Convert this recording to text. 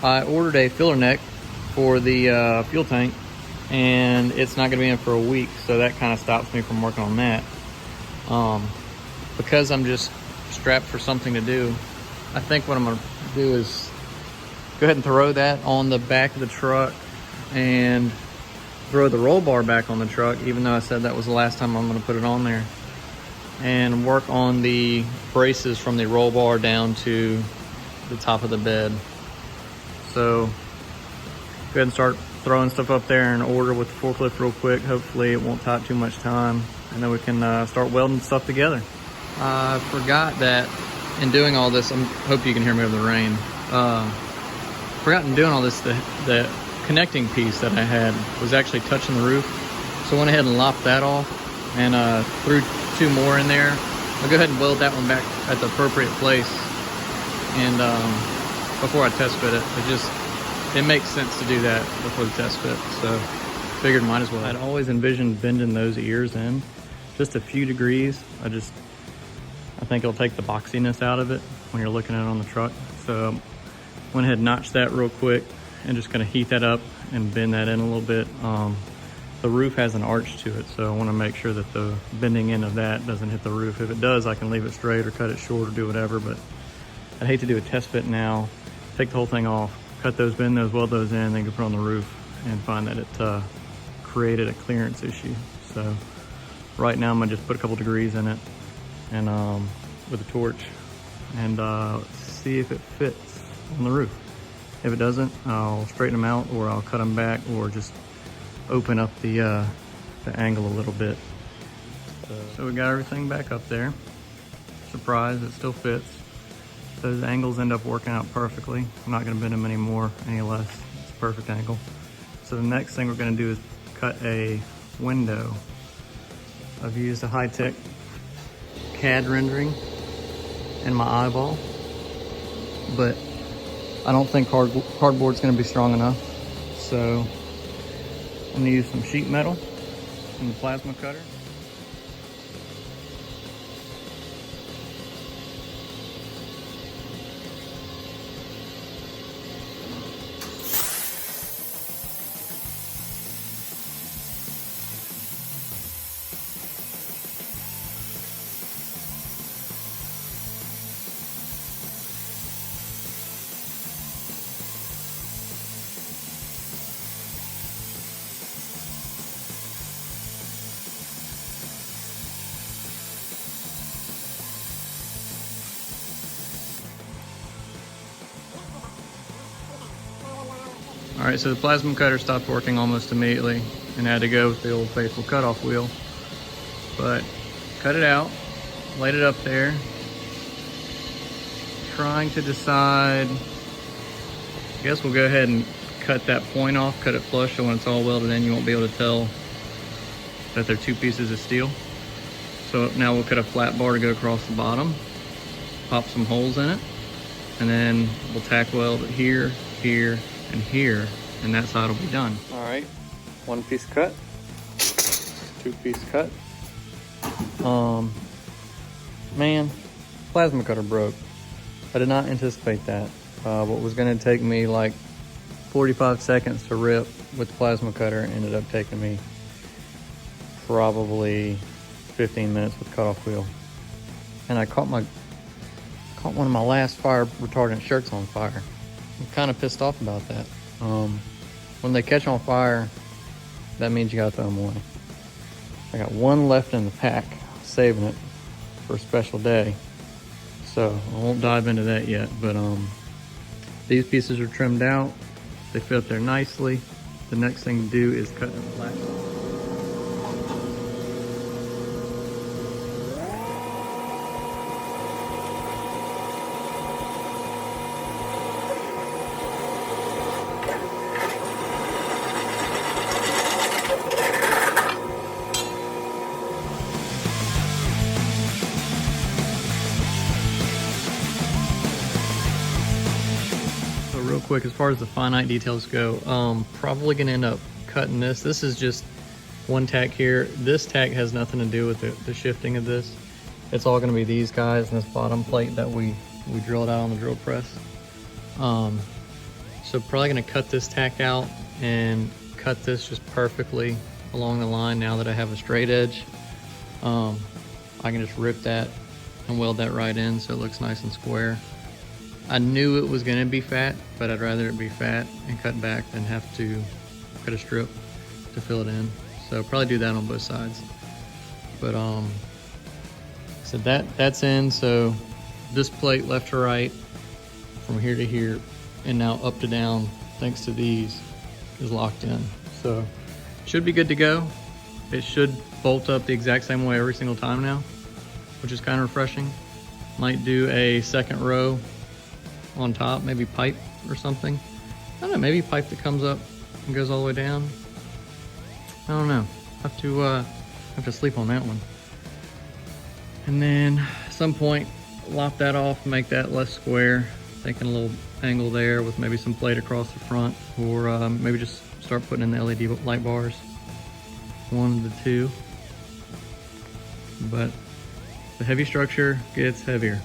I ordered a filler neck for the fuel tank, and it's not gonna be in for a week, so that kind of stops me from working on that. Because I'm just strapped for something to do, I think what I'm gonna do is go ahead and throw that on the back of the truck and throw the roll bar back on the truck, even though I said that was the last time I'm gonna put it on there, and work on the braces from the roll bar down to the top of the bed. So go ahead and start throwing stuff up there in order with the forklift real quick. Hopefully it won't take too much time, and then we can start welding stuff together. I forgot that in doing all this, I hope you can hear me over the rain. Forgot in doing all this, the connecting piece that I had was actually touching the roof. So I went ahead and lopped that off and threw 2 more in there. I'll go ahead and weld that one back at the appropriate place. And before I test fit it, it makes sense to do that before the test fit. So figured might as well. I'd always envisioned bending those ears in just a few degrees. I think it'll take the boxiness out of it when you're looking at it on the truck. So went ahead and notched that real quick and just gonna heat that up and bend that in a little bit. The roof has an arch to it, so I wanna make sure that the bending end of that doesn't hit the roof. If it does, I can leave it straight or cut it short or do whatever, but I'd hate to do a test fit now, take the whole thing off, cut those, bend those, weld those in, then go put it on the roof and find that it created a clearance issue. So right now I'm gonna just put a couple degrees in it and with a torch and see if it fits on the roof. If it doesn't, I'll straighten them out, or I'll cut them back, or just open up the angle a little bit. So we got everything back up there. Surprise, it still fits. Those angles end up working out perfectly. I'm not gonna bend them anymore, any less. It's a perfect angle. So the next thing we're gonna do is cut a window. I've used a high-tech CAD rendering in my eyeball, but I don't think cardboard's gonna be strong enough. So I'm gonna use some sheet metal and the plasma cutter. All right, so the plasma cutter stopped working almost immediately and I had to go with the old faithful cutoff wheel. But cut it out, laid it up there, trying to decide, I guess we'll go ahead and cut that point off, cut it flush, so when it's all welded in, you won't be able to tell that they're 2 pieces of steel. So now we'll cut a flat bar to go across the bottom, pop some holes in it, and then we'll tack weld it here, here, and here, and that's how it'll be done. All right, 1 piece cut, 2 piece cut. Man, plasma cutter broke. I did not anticipate that. What was gonna take me like 45 seconds to rip with the plasma cutter ended up taking me probably 15 minutes with the cutoff wheel. And I caught one of my last fire retardant shirts on fire. I'm kind of pissed off about that. When they catch on fire, that means you gotta throw them away. I got 1 left in the pack, saving it for a special day. So I won't dive into that yet, but these pieces are trimmed out. They fit up there nicely. The next thing to do is cut them flat. Real quick, as far as the finite details go, probably gonna end up cutting this. This is just 1 tack here. This tack has nothing to do with the shifting of this. It's all gonna be these guys and this bottom plate that we drilled out on the drill press. So probably gonna cut this tack out and cut this just perfectly along the line now that I have a straight edge. I can just rip that and weld that right in so it looks nice and square. I knew it was gonna be fat, but I'd rather it be fat and cut back than have to cut a strip to fill it in. So probably do that on both sides. But so that's in. So this plate left to right, from here to here, and now up to down, thanks to these, is locked in. So should be good to go. It should bolt up the exact same way every single time now, which is kind of refreshing. Might do a second row on top, maybe pipe or something. I don't know, maybe pipe that comes up and goes all the way down. I don't know. Have to sleep on that one. And then at some point, lop that off, make that less square. Thinking a little angle there with maybe some plate across the front, or maybe just start putting in the LED light bars. One of the two. But the heavy structure gets heavier.